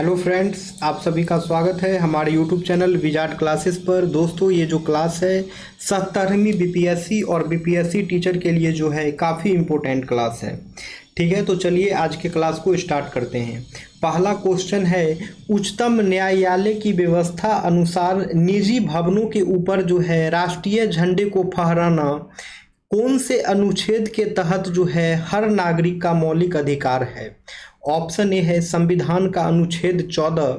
Hello friends, आप सभी का स्वागत है हमारे यूट्यूब चैनल विजार्ड क्लासेस पर। दोस्तों, ये जो क्लास है 17वीं बीपीएससी और बीपीएससी टीचर के लिए जो है काफ़ी इम्पोर्टेंट क्लास है। ठीक है, तो चलिए आज के क्लास को स्टार्ट करते हैं। पहला क्वेश्चन है, उच्चतम न्यायालय की व्यवस्था अनुसार निजी भवनों के ऊपर जो है राष्ट्रीय झंडे को फहराना कौन से अनुच्छेद के तहत जो है हर नागरिक का मौलिक अधिकार है? ऑप्शन ए है संविधान का अनुच्छेद 14,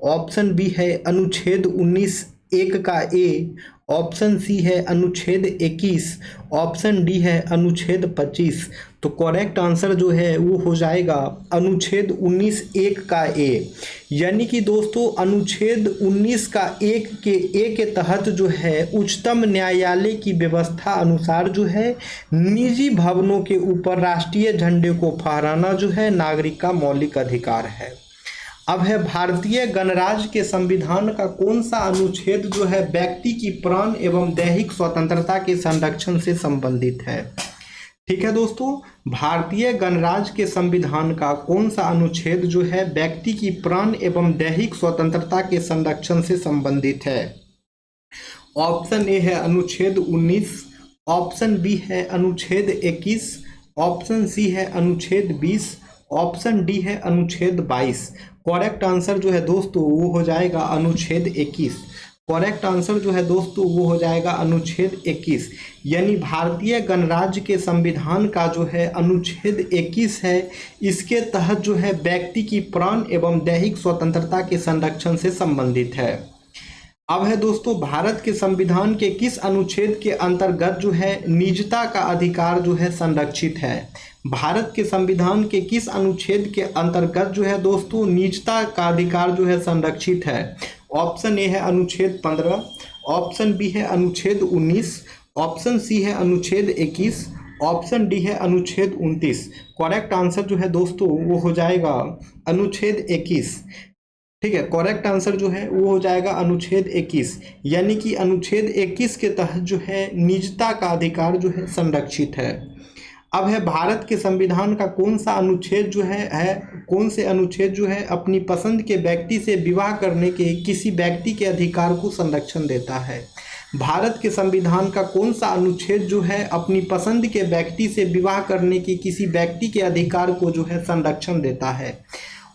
ऑप्शन बी है अनुच्छेद 19(1) का ए, ऑप्शन सी है अनुच्छेद 21, ऑप्शन डी है अनुच्छेद 25। तो करेक्ट आंसर जो है वो हो जाएगा अनुच्छेद 19(1) का ए। यानी कि दोस्तों अनुच्छेद 19 का एक के ए के तहत जो है उच्चतम न्यायालय की व्यवस्था अनुसार जो है निजी भवनों के ऊपर राष्ट्रीय झंडे को फहराना जो है नागरिक का मौलिक अधिकार है। अब है, भारतीय गणराज्य के संविधान का कौन सा अनुच्छेद जो है व्यक्ति की प्राण एवं दैहिक स्वतंत्रता के संरक्षण से संबंधित है? ठीक है दोस्तों, भारतीय गणराज्य के संविधान का कौन सा अनुच्छेद जो है व्यक्ति की प्राण एवं दैहिक स्वतंत्रता के संरक्षण से संबंधित है? ऑप्शन ए है अनुच्छेद 19, ऑप्शन बी है अनुच्छेद 21, ऑप्शन सी है अनुच्छेद 20, ऑप्शन डी है अनुच्छेद 22। करेक्ट आंसर जो है दोस्तों वो हो जाएगा अनुच्छेद 21। करेक्ट आंसर जो है दोस्तों वो हो जाएगा अनुच्छेद 21। यानी भारतीय गणराज्य के संविधान का जो है अनुच्छेद 21 है, इसके तहत जो है व्यक्ति की प्राण एवं दैहिक स्वतंत्रता के संरक्षण से संबंधित है। अब है दोस्तों, भारत के संविधान के किस अनुच्छेद के अंतर्गत जो है निजता का अधिकार जो है संरक्षित है? भारत के संविधान के किस अनुच्छेद के अंतर्गत जो है दोस्तों निजता का अधिकार जो है संरक्षित है? ऑप्शन ए है अनुच्छेद 15, ऑप्शन बी है अनुच्छेद 19, ऑप्शन सी है अनुच्छेद 21, ऑप्शन डी है अनुच्छेद 29। करेक्ट आंसर जो है दोस्तों वो हो जाएगा अनुच्छेद 21। ठीक है, करेक्ट आंसर जो है वो हो जाएगा अनुच्छेद 21। यानी कि अनुच्छेद 21 के तहत जो है निजता का अधिकार जो है संरक्षित है। अब है, भारत के संविधान का कौन सा अनुच्छेद जो है कौन से अनुच्छेद जो है अपनी पसंद के व्यक्ति से विवाह करने के किसी व्यक्ति के अधिकार को संरक्षण देता है? भारत के संविधान का कौन सा अनुच्छेद जो है अपनी पसंद के व्यक्ति से विवाह करने के किसी व्यक्ति के अधिकार को जो है संरक्षण देता है?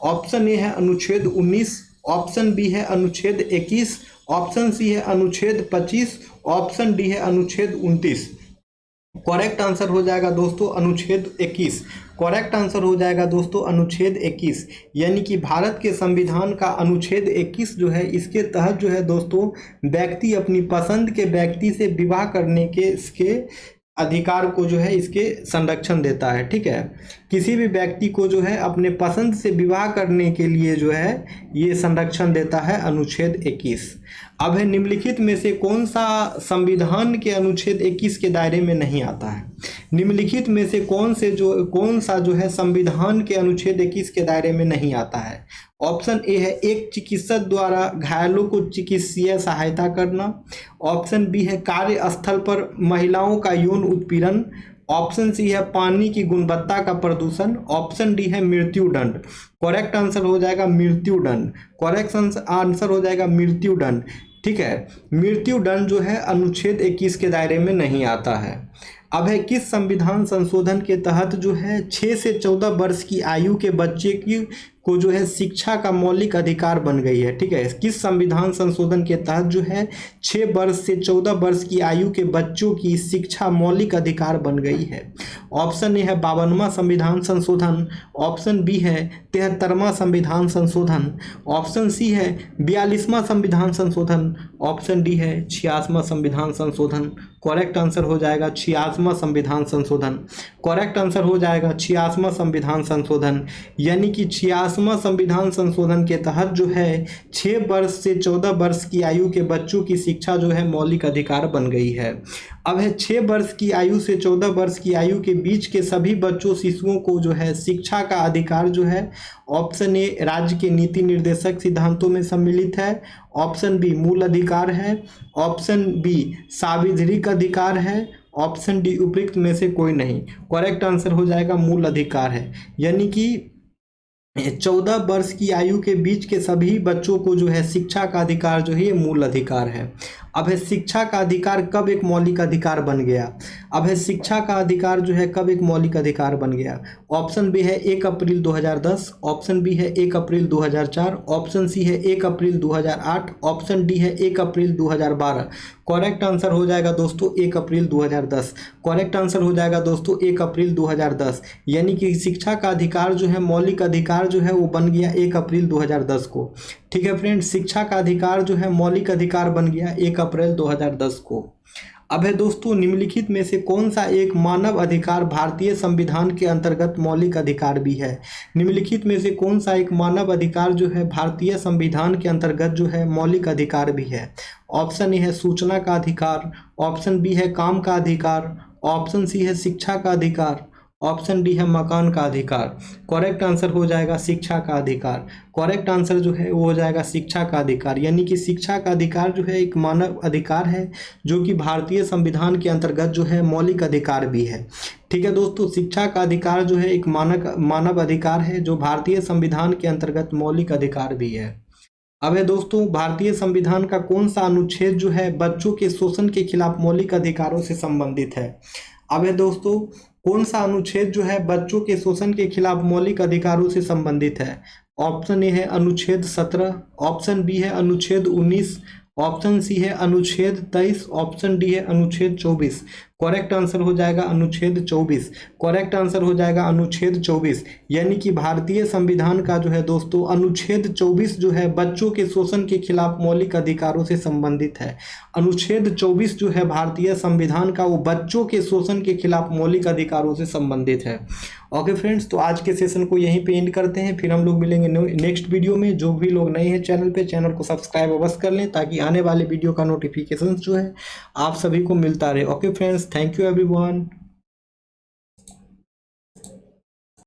ऑप्शन ए है अनुच्छेद 19, ऑप्शन बी है अनुच्छेद 21, ऑप्शन सी है अनुच्छेद 25, ऑप्शन डी है अनुच्छेद 29। करेक्ट आंसर हो जाएगा दोस्तों अनुच्छेद 21। करेक्ट आंसर हो जाएगा दोस्तों अनुच्छेद 21। यानी कि भारत के संविधान का अनुच्छेद 21 जो है इसके तहत जो है दोस्तों व्यक्ति अपनी पसंद के व्यक्ति से विवाह करने के इसके अधिकार को जो है इसके संरक्षण देता है। ठीक है, किसी भी व्यक्ति को जो है अपने पसंद से विवाह करने के लिए जो है ये संरक्षण देता है अनुच्छेद 21। अब है, निम्नलिखित में से कौन सा संविधान के अनुच्छेद 21 के दायरे में नहीं आता है? निम्नलिखित में से कौन सा जो है संविधान के अनुच्छेद 21 के दायरे में नहीं आता है? ऑप्शन ए है एक चिकित्सक द्वारा घायलों को चिकित्सीय सहायता करना, ऑप्शन बी है कार्यस्थल पर महिलाओं का यौन उत्पीड़न, ऑप्शन सी है पानी की गुणवत्ता का प्रदूषण, ऑप्शन डी है मृत्यु दंड। करेक्ट आंसर हो जाएगा मृत्यु दंड। करेक्ट आंसर हो जाएगा मृत्यु दंड। ठीक है, मृत्यु दंड जो है अनुच्छेद 21 के दायरे में नहीं आता है। अब है, किस संविधान संशोधन के तहत जो है 6 से 14 वर्ष की आयु के बच्चे को जो है शिक्षा का मौलिक अधिकार बन गई है? ठीक है, किस संविधान संशोधन के तहत जो है 6 वर्ष से 14 वर्ष की आयु के बच्चों की शिक्षा मौलिक अधिकार बन गई है? ऑप्शन ए है 52वां संविधान संशोधन, ऑप्शन बी है 73वां संविधान संशोधन, ऑप्शन सी है 42वां संविधान संशोधन, ऑप्शन डी है 86वां संविधान संशोधन। करेक्ट आंसर हो जाएगा 86वां संविधान संशोधन। करेक्ट आंसर हो जाएगा 86वां संविधान संशोधन। यानी कि 86वां संविधान संशोधन के तहत जो है 6 वर्ष से 14 वर्ष की आयु के बच्चों की शिक्षा जो है मौलिक अधिकार बन गई है। अब है, 6 वर्ष की आयु से 14 वर्ष की आयु के बीच के सभी बच्चों शिशुओं को जो है शिक्षा का अधिकार जो है ऑप्शन ए राज्य के नीति निर्देशक सिद्धांतों में सम्मिलित है, ऑप्शन बी मूल अधिकार है, ऑप्शन बी सांविधिक अधिकार है, ऑप्शन डी उपयुक्त में से कोई नहीं। करेक्ट आंसर हो जाएगा मूल अधिकार है। यानी कि 14 वर्ष की आयु के बीच के सभी बच्चों को जो है शिक्षा का अधिकार जो है ये मूल अधिकार है। अब है शिक्षा का अधिकार कब एक मौलिक अधिकार बन गया? अब है शिक्षा का अधिकार जो है कब एक मौलिक अधिकार बन गया? ऑप्शन बी है 1 अप्रैल 2010, ऑप्शन बी है 1 अप्रैल 2004, ऑप्शन सी है 1 अप्रैल 2008, ऑप्शन डी है 1 अप्रैल 2012। करेक्ट आंसर हो जाएगा दोस्तों 1 अप्रैल 2010। करेक्ट आंसर हो जाएगा दोस्तों 1 अप्रैल 2010। यानी कि शिक्षा का अधिकार जो है मौलिक अधिकार जो है वो बन गया 1 अप्रैल 2010 को। ठीक है फ्रेंड्स, शिक्षा का अधिकार जो है मौलिक अधिकार बन गया 1 अप्रैल 2010 को। अब है दोस्तों निम्नलिखित में से कौन सा एक मानव अधिकार भारतीय संविधान के अंतर्गत मौलिक अधिकार भी है? निम्नलिखित में से कौन सा एक मानव अधिकार जो है भारतीय संविधान के अंतर्गत जो है मौलिक अधिकार भी है? ऑप्शन ए है सूचना का अधिकार, ऑप्शन बी है काम का अधिकार, ऑप्शन सी है शिक्षा का अधिकार, ऑप्शन डी है मकान का अधिकार। करेक्ट आंसर हो जाएगा शिक्षा का अधिकार। करेक्ट आंसर जो है वो हो जाएगा शिक्षा का अधिकार। यानी कि शिक्षा का अधिकार जो है एक मानव अधिकार है जो कि भारतीय संविधान के अंतर्गत जो है मौलिक अधिकार भी है। ठीक है दोस्तों, शिक्षा का अधिकार जो है एक मानव अधिकार है जो भारतीय संविधान के अंतर्गत मौलिक अधिकार भी है। अब है दोस्तों भारतीय संविधान का कौन सा अनुच्छेद जो है बच्चों के शोषण के खिलाफ मौलिक अधिकारों से संबंधित है? अब है दोस्तों कौन सा अनुच्छेद जो है बच्चों के शोषण के खिलाफ मौलिक अधिकारों से संबंधित है? ऑप्शन ए है अनुच्छेद 17, ऑप्शन बी है अनुच्छेद 19, ऑप्शन सी है अनुच्छेद 23, ऑप्शन डी है अनुच्छेद 24। करेक्ट आंसर हो जाएगा अनुच्छेद 24। करेक्ट आंसर हो जाएगा अनुच्छेद 24। यानी कि भारतीय संविधान का जो है दोस्तों अनुच्छेद 24 जो है बच्चों के शोषण के खिलाफ मौलिक अधिकारों से संबंधित है। अनुच्छेद 24 जो है भारतीय संविधान का वो बच्चों के शोषण के खिलाफ मौलिक अधिकारों से संबंधित है। ओके फ्रेंड्स, तो आज के सेशन को यहीं पे एंड करते हैं, फिर हम लोग मिलेंगे नेक्स्ट वीडियो में। जो भी लोग नए हैं चैनल पे, चैनल को सब्सक्राइब अवश्य कर लें ताकि आने वाले वीडियो का नोटिफिकेशन जो है आप सभी को मिलता रहे। Okay friends, thank you everyone.